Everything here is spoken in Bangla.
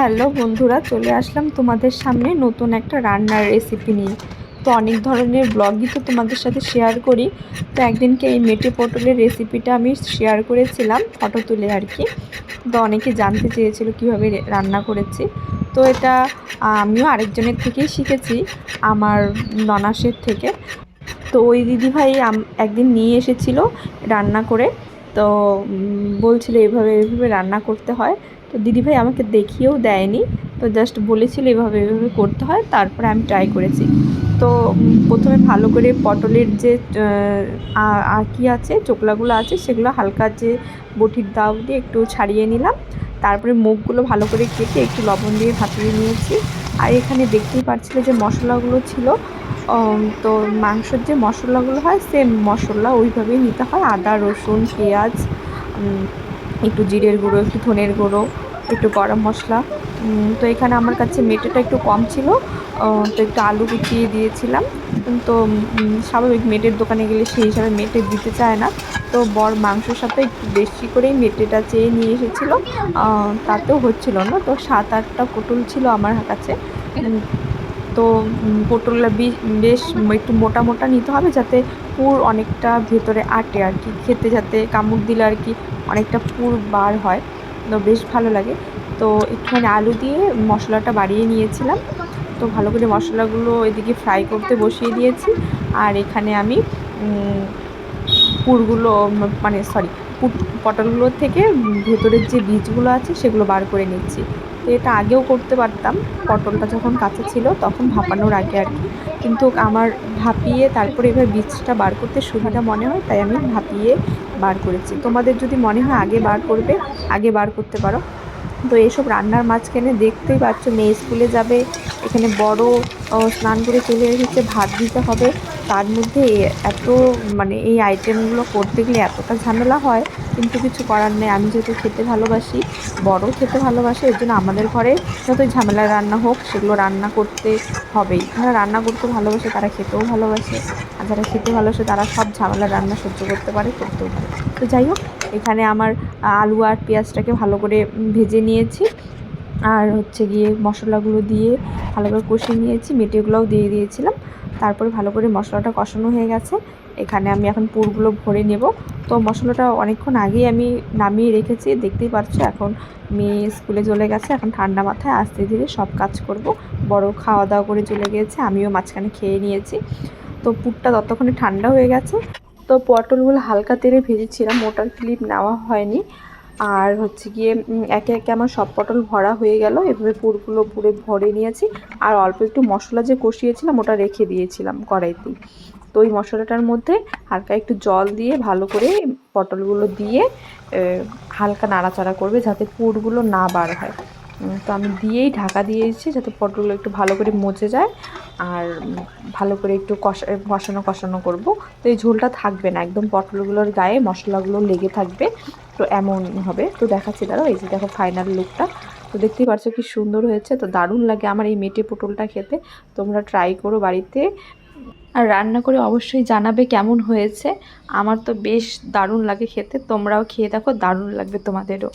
হ্যালো বন্ধুরা, চলে আসলাম তোমাদের সামনে নতুন একটা রান্নার রেসিপি নিয়ে। তো অনেক ধরনের ব্লগই তো তোমাদের সাথে শেয়ার করি। তো একদিনকে এই মেটে পটলের রেসিপিটা আমি শেয়ার করেছিলাম ফটো তুলে আর কি। তো অনেকে জানতে চেয়েছিল কীভাবে রান্না করেছি। তো এটা আমিও আরেকজনের থেকেই শিখেছি, আমার ননাসের থেকে। তো ওই দিদিভাই একদিন নিয়ে এসেছিলো রান্না করে। তো বলছিল এভাবে এভাবে রান্না করতে হয়। তো দিদিভাই আমাকে দেখিয়েও দেয়নি, তো জাস্ট বলেছিল এভাবে এভাবে করতে হয়, তারপরে আমি ট্রাই করেছি। তো প্রথমে ভালো করে পটলের যে কি আছে চোকলাগুলো আছে সেগুলো হালকা যে বটির দাও দিয়ে একটু ছাড়িয়ে নিলাম। তারপরে মুখগুলো ভালো করে কেটে একটু লবণ দিয়ে ভাপিয়ে নিয়েছি। আর এখানে দেখতেই পাচ্ছিলে যে মশলাগুলো ছিল, তো মাংসের যে মশলাগুলো হয় সেম মশলা ওইভাবেই নিতে হয়। আদা, রসুন, পেঁয়াজ, একটু জিরের গুঁড়ো, একটু ধনের গুঁড়ো, একটু গরম মশলা। তো এখানে আমার কাছে মেটেটা একটু কম ছিল, তো একটু আলু কুচিয়ে দিয়েছিলাম। তো স্বাভাবিক মেটের দোকানে গেলে সেই হিসাবে মেটে দিতে চায় না। তো বর মাংসের সাথে একটু বেশি করেই মেটেটা চেয়ে নিয়ে এসেছিলো, তাতেও হচ্ছিল না। তো 7-8টা পটল ছিল আমার কাছে। তো পটলটা বেশ একটু মোটা মোটা নিতে হবে, যাতে পুর অনেকটা ভেতরে আটে আর কি, খেতে যাতে কামড় দিলে আর কি অনেকটা পুর বার হয়, তো বেশ ভালো লাগে। তো একটুখানি আলু দিয়ে মশলাটা বাড়িয়ে নিয়েছিলাম। তো ভালো করে মশলাগুলো এদিকে ফ্রাই করতে বসিয়ে দিয়েছি। আর এখানে আমি পুরগুলো মানে সরি পটলগুলোর থেকে ভেতরের যে বীজগুলো আছে সেগুলো বার করে নিচ্ছি। তো এটা আগেও করতে পারতাম, পটলটা যখন কাঁচা ছিল তখন ভাপানোর আগে আর কি, কিন্তু আমার ভাপিয়ে তারপরে এভাবে বীজটা বার করতে সুবিধা মনে হয়, তাই আমি ভাপিয়ে বার করেছি। তোমাদের যদি মনে হয় আগে বার করবে, আগে বার করতে পারো। তো এইসব রান্নার মাঝখানে দেখতেই পাচ্ছ মেয়ে স্কুলে যাবে, এখানে বড় স্নান করে চলে এসেছে, ভাত দিতে হবে। তার মধ্যে এত মানে এই আইটেমগুলো করতে গেলে এতটা ঝামেলা হয়, কিন্তু কিছু করার নেই। আমি যেহেতু খেতে ভালোবাসি, বড় খেতে ভালোবাসে, এর জন্য আমাদের ঘরে যতই ঝামেলার রান্না হোক সেগুলো রান্না করতে হবেই। যারা রান্না করতে ভালোবাসে তারা খেতেও ভালোবাসে, আর যারা খেতে ভালোবাসে তারা সব ঝামেলার রান্না সহ্য করতে পারে, করতেও পারে। তো যাই হোক, এখানে আমার আলু আর পেঁয়াজটাকে ভালো করে ভেজে নিয়েছি। আর হচ্ছে গিয়ে মশলাগুলো দিয়ে ভালো করে কষিয়ে নিয়েছি, মেটেগুলোও দিয়ে দিয়েছিলাম। তারপরে ভালো করে মশলাটা কষানো হয়ে গেছে। এখানে আমি এখন পুরগুলো ভরে নেব। তো মশলাটা অনেকক্ষণ আগেই আমি নামিয়ে রেখেছি, দেখতেই পাচ্ছ। এখন মেয়ে স্কুলে চলে গেছে, এখন ঠান্ডা মাথায় আস্তে ধীরে সব কাজ করব। বড় খাওয়া দাওয়া করে চলে গিয়েছে, আমিও মাঝখানে খেয়ে নিয়েছি। তো পুরটা ততক্ষণে ঠান্ডা হয়ে গেছে। তো পটলগুলো হালকা তেলে ভেজেছিলাম, ওটার ক্লিপ নেওয়া হয়নি। আর হচ্ছে গিয়ে একে একে আমার সব পটল ভরা হয়ে গেল। এভাবে পুরগুলো পুরে ভরে নিয়েছি। আর অল্প একটু মশলা যে কষিয়েছিলাম ওটা রেখে দিয়েছিলাম কড়াইতেই। তো ওই মশলাটার মধ্যে হালকা একটু জল দিয়ে ভালো করে পটলগুলো দিয়ে হালকা নাড়াচাড়া করবে, যাতে পুরগুলো না বার হয়। তো আমি দিয়েই ঢাকা দিয়েছি, যাতে পটলগুলো একটু ভালো করে মজে যায়। আর ভালো করে একটু কষানো কষানো করব। তো এই ঝোলটা থাকবে না, একদম পটলগুলোর গায়ে মশলাগুলো লেগে থাকবে। তো এমন হবে। তো দেখাচ্ছি, দাঁড়াও, এই যে দেখো ফাইনাল লুকটা। তো দেখতেই পাচ্ছ কি সুন্দর হয়েছে। তো দারুণ লাগে আমার এই মেটে পটলটা খেতে। তোমরা ট্রাই করো বাড়িতে, আর রান্না করে অবশ্যই জানাবে কেমন হয়েছে। আমার তো বেশ দারুণ লাগে খেতে, তোমরাও খেয়ে দেখো, দারুণ লাগবে তোমাদেরও।